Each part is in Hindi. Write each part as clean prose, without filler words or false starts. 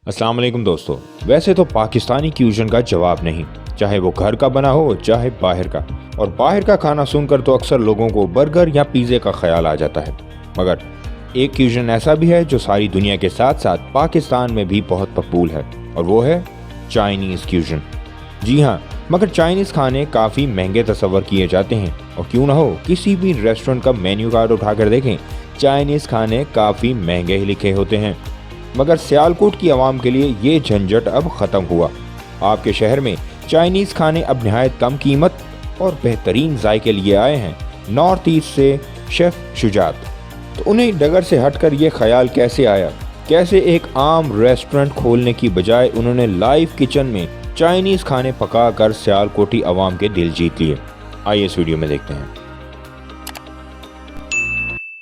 अस्सलाम वालेकुम दोस्तों। वैसे तो पाकिस्तानी फ्यूजन का जवाब नहीं, चाहे वो घर का बना हो चाहे बाहर का। और बाहर का खाना सुनकर तो अक्सर लोगों को बर्गर या पिज़्ज़े का ख्याल आ जाता है, मगर एक फ्यूजन ऐसा भी है जो सारी दुनिया के साथ साथ पाकिस्तान में भी बहुत मकबूल है, और वो है चाइनीज़ फ्यूजन। जी हाँ, मगर चाइनीज़ खाने काफ़ी महंगे तस्वर किए जाते हैं, और क्यों ना हो, किसी भी रेस्टोरेंट का मेन्यू कार्ड उठाकर देखें, चाइनीज़ खाने काफ़ी महंगे ही लिखे होते हैं। मगर सियालकोट की आवाम के लिए ये झंझट अब ख़त्म हुआ। आपके शहर में चाइनीज़ खाने अब नहायत कम कीमत और बेहतरीन जायके लिए आए हैं नॉर्थ ईस्ट से शेफ़ शुजात। तो उन्हें डगर से हटकर ये ख्याल कैसे आया, कैसे एक आम रेस्टोरेंट खोलने की बजाय उन्होंने लाइव किचन में चाइनीज़ खाने पका कर सियालकोटी आवाम के दिल जीत लिए। आइए इस वीडियो में देखते हैं।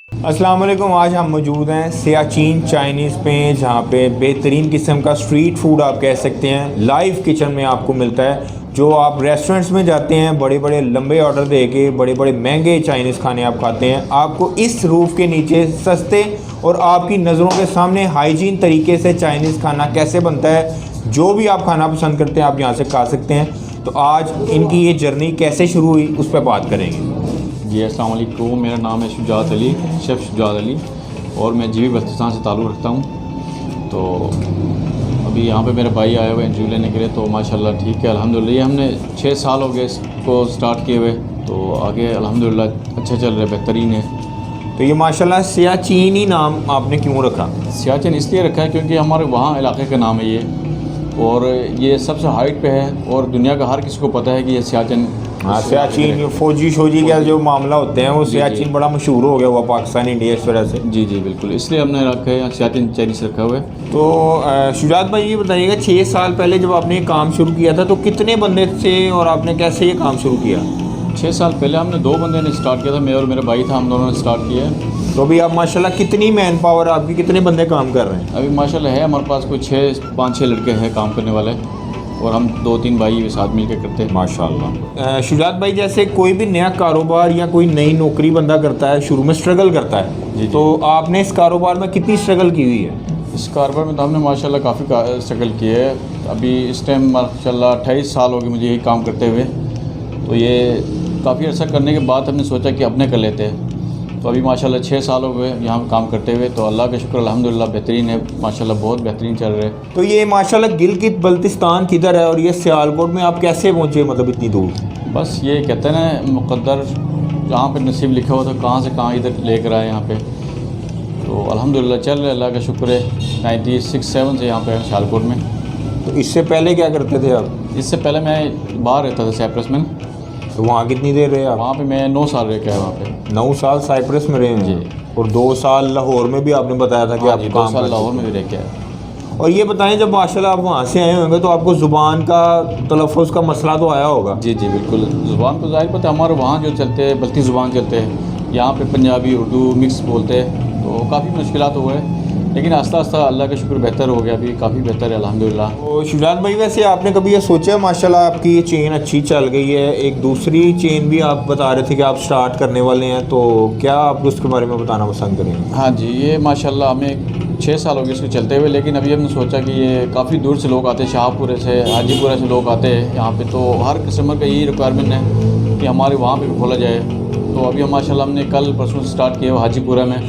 अस्सलाम वालेकुम। आज हम मौजूद हैं सियाचिन चाइनीज़ पे, जहाँ पे बेहतरीन किस्म का स्ट्रीट फूड आप कह सकते हैं लाइव किचन में आपको मिलता है। जो आप रेस्टोरेंट्स में जाते हैं, बड़े बड़े लंबे ऑर्डर दे के बड़े बड़े महंगे चाइनीज़ खाने आप खाते हैं, आपको इस रूफ़ के नीचे सस्ते और आपकी नज़रों के सामने हाइजीन तरीके से चाइनीज़ खाना कैसे बनता है, जो भी आप खाना पसंद करते हैं आप यहाँ से खा सकते हैं। तो आज इनकी ये जर्नी कैसे शुरू हुई उस पर बात करेंगे। जी अस्सलाम वालेकुम, मेरा नाम है शुजात अली, शेफ़ शुजात अली, और मैं जीबी बल्तिस्तान से ताल्लुक़ रखता हूँ। तो अभी यहाँ पे मेरे भाई आए हुए हैं इंटरव्यू लेने के लिए, तो माशाल्लाह ठीक है अल्हम्दुलिल्लाह। ये हमने 6 साल हो गए इसको स्टार्ट किए हुए, तो आगे अल्हम्दुलिल्लाह अच्छा चल रहा है, बेहतरीन है। तो ये माशाल्लाह सियाचिन ही नाम आपने क्यों रखा? सियाचिन इसलिए रखा है क्योंकि हमारे वहाँ इलाके का नाम है ये, और ये सबसे हाइट पे है और दुनिया का हर किसी को पता है कि ये सियाचिन। हाँ, सियाचिन फौजी शोजी का जो मामला होते हैं वो सियाचिन बड़ा मशहूर हो गया हुआ पाकिस्तान इंडिया इस वजह से। जी जी बिल्कुल, इसलिए हमने रखा है सियाचिन चाइनीज़ रखा हुआ है। तो शुजात भाई ये बताइएगा, 6 साल पहले जब आपने ये काम शुरू किया था तो कितने बंदे थे और आपने कैसे ये काम शुरू किया? 6 साल पहले हमने 2 बंदे ने स्टार्ट किया था, मैं और मेरा भाई था, हम दोनों ने स्टार्ट किया है। तो अभी आप माशाल्लाह कितनी मैन पावर आपकी, कितने बंदे काम कर रहे हैं? अभी माशाल्लाह है हमारे पास कोई 5-6 लड़के हैं काम करने वाले, और हम 2-3 भाई साथ मिल के करते हैं माशाल्लाह। शुजात भाई, जैसे कोई भी नया कारोबार या कोई नई नौकरी बंदा करता है, शुरू में स्ट्रगल करता है जी। तो आपने इस कारोबार में कितनी स्ट्रगल की हुई है? इस कारोबार में तो हमने माशाल्लाह काफ़ी स्ट्रगल की है। अभी इस टाइम माशाल्लाह 28 साल हो गए मुझे यही काम करते हुए, तो ये काफ़ी अर्सा करने के बाद हमने सोचा कि अपने कर लेते हैं। तो अभी माशाल्लाह 6 साल हो गए यहाँ काम करते हुए, तो अल्लाह का शुक्र अल्हम्दुलिल्लाह बेहतरीन है, माशाल्लाह बहुत बेहतरीन चल रहे हैं। तो ये माशाल्लाह गिलगित बल्तिस्तान किधर है और ये सियालकोट में आप कैसे पहुँचे, मतलब इतनी दूर? बस ये कहते हैं ना मुक़द्दर, जहाँ पे नसीब लिखा हुआ था कहाँ से कहाँ इधर लेकर आए यहाँ पे। तो अल्हम्दुलिल्लाह चल रहा है, अल्लाह का शुक्र है। 96-7 से यहाँ पे सियालकोट में। तो इससे पहले क्या करते थे आप? इससे पहले मैं बाहर रहता था साइप्रस में। तो वहाँ कितनी देर रहे आप? वहाँ पे मैं 9 साल रह के आया वहाँ पे। 9 साल साइप्रस में रहे हैं जी। और 2 साल लाहौर में भी आपने बताया था कि आप 2 काम साल करते लाहौर थे। में भी रह के आया। और ये बताएं, जब माशाल्लाह आप वहाँ से आए होंगे तो आपको ज़ुबान का तलफ़्फ़ुज़ का मसला तो आया होगा? जी जी बिल्कुल, ज़ुबान तो ज़ाहिर पता है, हमारे वहाँ जो चलते हैं बल्ती ज़ुबान चलते हैं, यहाँ पे पंजाबी उर्दू मिक्स बोलते हैं, तो काफ़ी मुश्किलात हुए हैं, लेकिन आस्ता आस्ता अल्लाह का शुक्र बेहतर हो गया, अभी काफ़ी बेहतर है अल्हम्दुलिल्लाह। तो शुजात भाई, वैसे आपने कभी ये सोचा, माशाल्लाह आपकी ये चेन अच्छी चल गई है, एक दूसरी चेन भी आप बता रहे थे कि आप स्टार्ट करने वाले हैं, तो क्या आप उसके बारे में बताना पसंद करेंगे? हाँ जी, ये माशाल्लाह हमें 6 साल हो गए इसको चलते हुए, लेकिन अभी हमने सोचा कि ये काफ़ी दूर से लोग आते हैं, शाहपुरे से, हाजीपुरा से लोग आते हैं यहाँ पे, तो हर कस्टमर का यही रिक्वायरमेंट है कि हमारे वहाँ पे भी खोला जाए। तो अभी हम माशाल्लाह हमने कल परसों स्टार्ट किया हुआ हाजीपुरा में,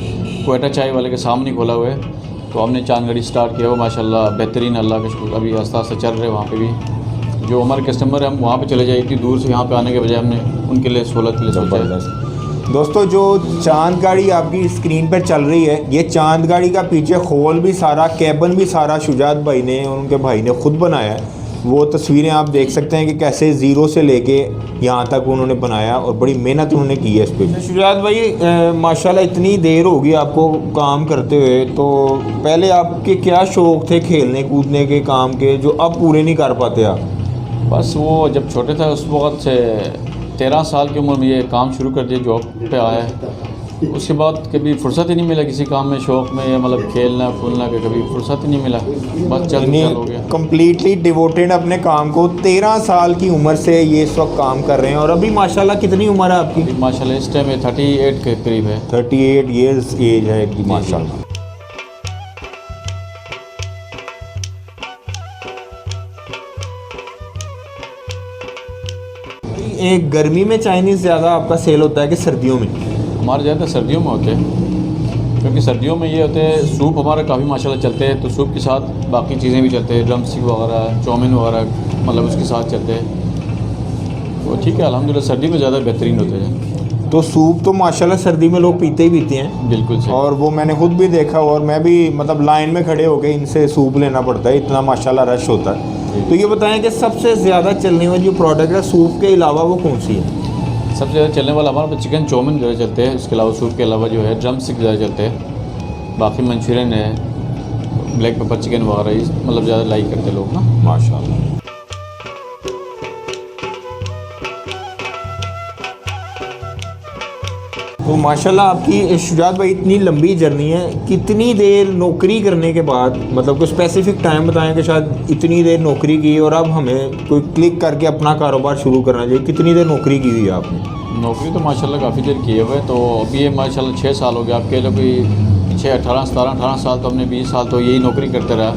कोयटा चाय वाले के सामने खोला हुआ है। तो हमने चांदगढ़ी स्टार्ट किया हुआ, माशाल्लाह बेहतरीन, अल्लाह का शुक्र, अभी आस्ता आस्ता चल रहे हैं वहाँ पे भी। जो हमारे कस्टमर हैं हम वहाँ पे चले जाए, इतनी दूर से यहाँ पे आने के बजाय हमने उनके लिए सहूलत के लिए सोचा है। दोस्तों, जो चांद गाड़ी आपकी स्क्रीन पर चल रही है, ये चांद गाड़ी का पीछे खोल भी सारा, कैबिन भी सारा शुजात भाई ने और उनके भाई ने खुद बनाया है। वो तस्वीरें आप देख सकते हैं कि कैसे ज़ीरो से लेके यहाँ तक उन्होंने बनाया और बड़ी मेहनत उन्होंने की है इस पर। शुजात भाई, माशाल्लाह इतनी देर होगी आपको काम करते हुए, तो पहले आपके क्या शौक़ थे खेलने कूदने के, काम के, जो अब पूरे नहीं कर पाते आप? बस वो जब छोटे थे उस वक़्त से 13 साल की उम्र में ये काम शुरू कर दिया, जॉब पे आया है। उसके बाद कभी फुर्सत ही नहीं मिला किसी काम में, शौक़ में, या मतलब खेलना कूदना के कभी फुर्सत ही नहीं मिला, बस चल हो गया। कम्प्लीटली डिवोटेड अपने काम को, 13 साल की उम्र से ये इस वक्त काम कर रहे हैं। और अभी माशाल्लाह कितनी उम्र है आपकी? माशाल्लाह इस टाइम 38 के करीब है। 38 ईयर्स एज है इनकी माशाल्लाह। एक गर्मी में चाइनीज़ ज़्यादा आपका सेल होता है कि सर्दियों में? हमारे ज़्यादा सर्दियों में होते हैं, क्योंकि सर्दियों में ये होते हैं सूप हमारा काफ़ी माशाल्लाह चलते हैं, तो सूप के साथ बाकी चीज़ें भी चलते हैं, ड्रम स्टिक वगैरह, चाउमीन वगैरह, मतलब उसके साथ चलते हैं। तो ठीक है, अल्हम्दुलिल्लाह सर्दी में ज़्यादा बेहतरीन होते हैं। तो सूप तो माशाल्लाह सर्दी में लोग पीते ही पीते हैं, बिल्कुल सही। और वो मैंने खुद भी देखा, और मैं भी मतलब लाइन में खड़े होकर इनसे सूप लेना पड़ता है, इतना माशाल्लाह रश होता है। तो ये बताएं कि सबसे ज़्यादा चलने वाली जो प्रोडक्ट है सूप के अलावा वो कौन सी है? सबसे ज़्यादा चलने वाला हमारे पास चिकन चाउमीन ज़्यादा चलते हैं, उसके अलावा सूप के अलावा जो है ड्रम स्टिक ज़्यादा चलते हैं, बाकी मंचूरियन है, ब्लैक पेपर चिकन वगैरह ये मतलब ज़्यादा लाइक करते हैं लोग ना। माशाल्लाह। तो माशाल्लाह आपकी शुजात भाई इतनी लंबी जर्नी है, कितनी देर नौकरी करने के बाद, मतलब कोई स्पेसिफिक टाइम बताएं कि शायद इतनी देर नौकरी की और अब हमें कोई क्लिक करके अपना कारोबार शुरू करना चाहिए, कितनी देर नौकरी की हुई है आपने? नौकरी तो माशाल्लाह काफ़ी देर की है हुए, तो अभी ये माशाल्लाह 6 साल हो गया। आपके लोग कोई 6 18 साल, तो हमने 20 साल तो यही नौकरी करते रहा।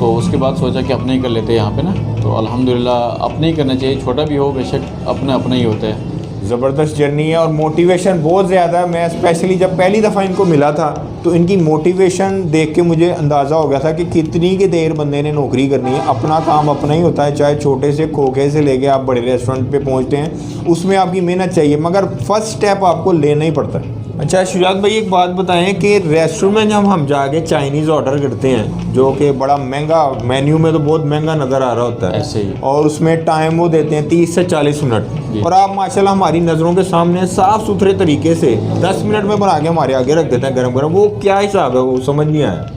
तो उसके बाद सोचा कि अपने ही कर लेते हैं यहाँ पे ना, तो अल्हम्दुलिल्लाह अपने ही करना चाहिए, छोटा भी हो बेशक अपना ही होता है। ज़बरदस्त जर्नी है और मोटिवेशन बहुत ज़्यादा है। मैं स्पेशली जब पहली दफ़ा इनको मिला था तो इनकी मोटिवेशन देख के मुझे अंदाज़ा हो गया था कि कितनी की देर बंदे ने नौकरी करनी है। अपना काम अपना ही होता है, चाहे छोटे से खोखे से लेके आप बड़े रेस्टोरेंट पे पहुंचते हैं, उसमें आपकी मेहनत चाहिए, मगर फर्स्ट स्टेप आपको लेना ही पड़ता है। अच्छा शुजात भाई, एक बात बताएं कि रेस्टोरेंट में जब हम जाके चाइनीज़ ऑर्डर करते हैं, जो कि बड़ा महंगा, मेन्यू में तो बहुत महंगा नज़र आ रहा होता है, ऐसे ही। और उसमें टाइम वो देते हैं 30 से 40 मिनट, और आप माशाल्लाह हमारी नज़रों के सामने साफ़ सुथरे तरीके से 10 मिनट में बना के हमारे आगे रख देते हैं गरम गरम। वो क्या हिसाब है, वो समझ नहीं आया।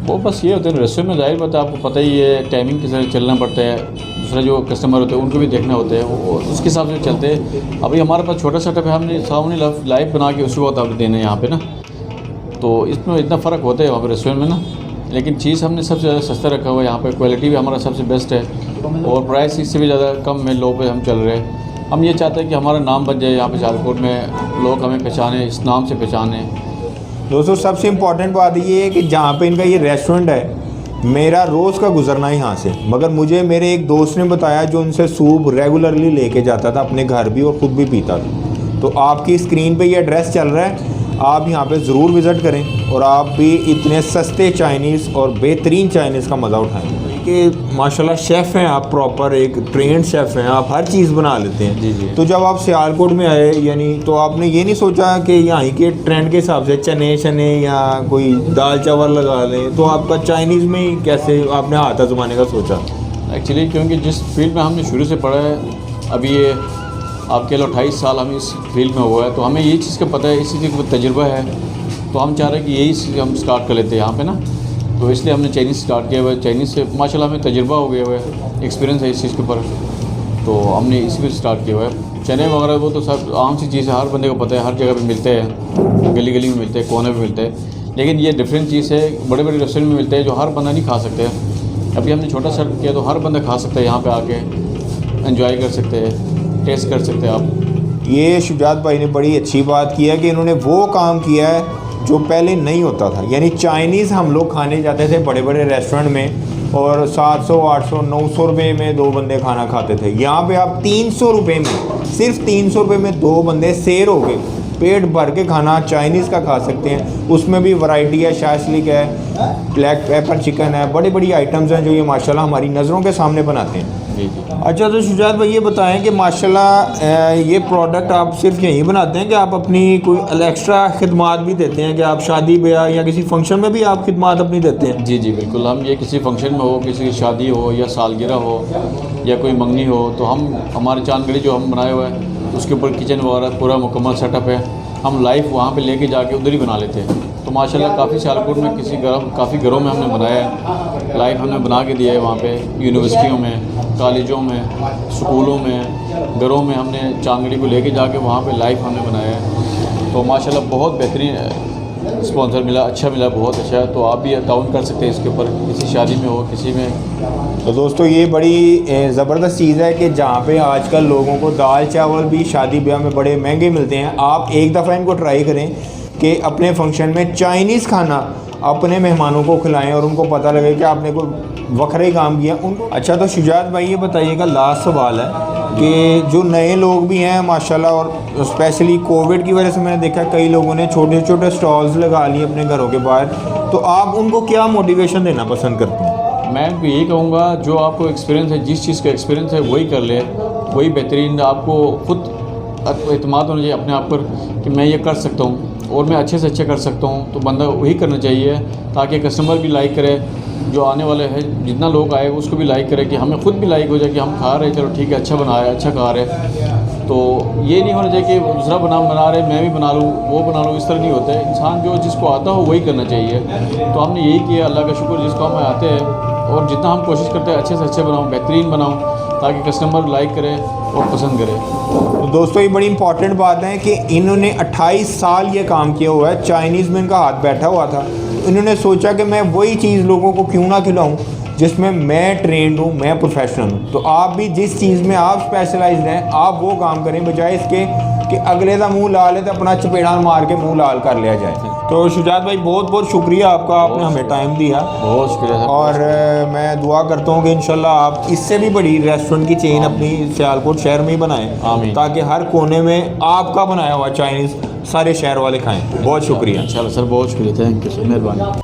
वो बस ये होता है रेस्टोरेंट में, जाहिर बात है आपको पता ही है टाइमिंग के साथ चलना पड़ता है, दूसरा जो कस्टमर होते हैं उनको भी देखना होता है, वो उसके हिसाब से चलते हैं। अभी हमारे पास छोटा सेटअप है, हमने सामने लाइव बना के उसी वक्त आप देना है यहाँ पे ना, तो इसमें इतना फ़र्क होता है वहाँ पर रेस्टोरेंट में ना। लेकिन चीज़ हमने सबसे ज़्यादा सस्ता रखा हुआ है यहाँ पे, क्वालिटी भी हमारा सबसे बेस्ट है, और प्राइस इससे भी ज़्यादा कम में लो पे हम चल रहे हैं। हम ये चाहते हैं कि हमारा नाम बन जाए यहाँ पे सियालकोट में, लोग हमें पहचाने, इस नाम से पहचाने। दोस्तों सबसे इम्पॉर्टेंट बात ये है कि जहाँ पे इनका ये रेस्टोरेंट है, मेरा रोज़ का गुजरना है यहाँ से, मगर मुझे मेरे एक दोस्त ने बताया जो उनसे सूप रेगुलरली लेके जाता था अपने घर भी और ख़ुद भी पीता था। तो आपकी स्क्रीन पे ये एड्रेस चल रहा है, आप यहाँ पे ज़रूर विज़िट करें और आप भी इतने सस्ते चाइनीज़ और बेहतरीन चाइनीज़ का मज़ा उठाएँ। कि माशाल्लाह शेफ़ हैं आप, प्रॉपर एक ट्रेंड शेफ़ हैं आप, हर चीज़ बना लेते हैं। जी जी। तो जब आप सियालकोट में आए, यानी तो आपने ये नहीं सोचा कि यहाँ के ट्रेंड के हिसाब से चने शने या कोई दाल चावल लगा लें, तो आपका चाइनीज़ में ही कैसे आपने हाथ आजमाने का सोचा? एक्चुअली क्योंकि जिस फील्ड में हमने शुरू से पढ़ा है, अभी ये आप कह लो 28 साल हम इस फील्ड में हुआ है, तो हमें यही चीज़ का पता है, इसी चीज़ का तजुर्बा है, तो हम चाह रहे हैं कि यही चीज़ हम स्टार्ट कर लेते हैं यहाँ पे ना। तो इसलिए हमने चाइनीज़ स्टार्ट किया हुआ है। चाइनीज़ से माशाल्लाह हमें तजुर्बा हो गया हुआ है, एक्सपीरियंस है इस चीज़ के ऊपर, तो हमने इसी पर स्टार्ट किया हुआ है। चने वगैरह वो तो सब आम सी चीज़ है, हर बंदे को पता है, हर जगह पे मिलते हैं, गली गली में मिलते हैं, कोने पे मिलते हैं। लेकिन ये डिफरेंट चीज़ है, बड़े बड़े रेस्टोरेंट में मिलते हैं जो हर बंदा नहीं खा सकते। अभी हमने छोटा सेट किया तो हर बंदा खा सकता है, यहाँ पे आके एंजॉय कर सकते हैं, टेस्ट कर सकते हैं आप। ये शुजात भाई ने बड़ी अच्छी बात की है कि इन्होंने वो काम किया है जो पहले नहीं होता था। यानी चाइनीज़ हम लोग खाने जाते थे बड़े बड़े रेस्टोरेंट में, और 700 800 900 रुपये में 2 बंदे खाना खाते थे। यहाँ पे आप 300 रुपये में, सिर्फ 300 रुपये में 2 बंदे शेर हो गए, पेट भर के खाना चाइनीज़ का खा सकते हैं। उसमें भी वैरायटी है, शाशलिक है, ब्लैक पेपर चिकन है, बड़ी बड़ी आइटम्स हैं जो ये माशाल्लाह हमारी नज़रों के सामने बनाते हैं। जी जी। अच्छा तो शुजात भाई ये बताएं कि माशाल्लाह ये प्रोडक्ट आप सिर्फ यहीं बनाते हैं कि आप अपनी कोई एक्स्ट्रा खिदमात भी देते हैं, कि आप शादी ब्याह या किसी फंक्शन में भी आप खिदमात अपनी देते हैं? जी जी बिल्कुल। हम ये किसी फंक्शन में हो, किसी की शादी हो या सालगिरह हो या कोई मंगनी हो, तो हम हमारे चांदगढ़ी जो हम बनाए हुए हैं उसके ऊपर किचन वगैरह पूरा मुकम्मल सेटअप है, हम लाइव वहाँ पे लेके जाके उधर ही बना लेते हैं। तो माशाल्लाह काफ़ी सियालकोट में काफ़ी घरों में हमने बनाया है, लाइव हमने बना के दिया है वहाँ पे, यूनिवर्सिटियों में, कॉलेजों में, स्कूलों में, घरों में हमने चांदगढ़ी को लेके जाके वहाँ पे लाइव हमने बनाया है। तो माशाल्लाह बहुत बेहतरीन स्पॉन्सर मिला, अच्छा मिला, बहुत अच्छा है। तो आप भी ताउन कर सकते हैं इसके ऊपर, किसी शादी में हो, किसी में। तो दोस्तों ये बड़ी ज़बरदस्त चीज़ है कि जहाँ पे आजकल लोगों को दाल चावल भी शादी ब्याह में बड़े महंगे मिलते हैं, आप एक दफ़ा इनको ट्राई करें कि अपने फंक्शन में चाइनीज़ खाना अपने मेहमानों को खिलाएं और उनको पता लगे कि आपने कोई वखरा ही काम किया उनको। अच्छा तो शुजात भाई ये बताइएगा, लास्ट सवाल है कि जो नए लोग भी हैं माशाल्लाह, और स्पेशली कोविड की वजह से मैंने देखा कई लोगों ने छोटे छोटे स्टॉल्स लगा लिए अपने घरों के बाहर, तो आप उनको क्या मोटिवेशन देना पसंद करते हैं? मैं भी यही कहूँगा, जो आपको एक्सपीरियंस है, जिस चीज़ का एक्सपीरियंस है वही कर ले, वही बेहतरीन। आपको खुद एतमाद होना चाहिए अपने आप पर कि मैं ये कर सकता हूँ और मैं अच्छे से अच्छे कर सकता हूँ, तो बंदा वही करना चाहिए ताकि कस्टमर भी लाइक करे, जो आने वाले हैं जितना लोग आए उसको भी लाइक करे, कि हमें खुद भी लाइक हो जाए कि हम खा रहे हैं, चलो ठीक है, अच्छा बना है, अच्छा खा रहे हैं। तो ये नहीं होना चाहिए कि दूसरा बना रहे मैं भी बना लूँ, वो बना लूँ, इस तरह नहीं होता है। इंसान जो जिसको आता हो वही करना चाहिए। तो हमने यही किया, अल्लाह का शुक्र, जिसको हम आते हैं, और जितना हम कोशिश करते हैं अच्छे से अच्छे बनाऊँ, बेहतरीन बनाऊँ, ताकि कस्टमर लाइक करे और पसंद करे। तो दोस्तों ये बड़ी इंपॉर्टेंट बात है कि इन्होंने 28 साल ये काम किया हुआ है, चाइनीज़ में इनका हाथ बैठा हुआ था। इन्होंने सोचा कि मैं वही चीज़ लोगों को क्यों ना खिलाऊं जिसमें मैं ट्रेंड हूँ, मैं प्रोफेशनल हूँ। तो आप भी जिस चीज़ में आप स्पेशलाइज्ड हैं आप वो काम करें, बजाय इसके कि अगले का मुंह लाल है तो अपना चपेड़ा मार के मुंह लाल कर लिया जाए। तो शुजात भाई बहुत बहुत शुक्रिया आपका, आपने हमें टाइम दिया, बहुत शुक्रिया सर। और मैं दुआ करता हूँ कि इंशाल्लाह आप इससे भी बड़ी रेस्टोरेंट की चेन अपनी सियालकोट शहर में ही बनाएं, आमीन। ताकि हर कोने में आपका बनाया हुआ चाइनीज़ सारे शहर वाले खाएं। बहुत शुक्रिया। इंशाल्लाह सर, बहुत शुक्रिया, थैंक यू सर, मेहरबानी।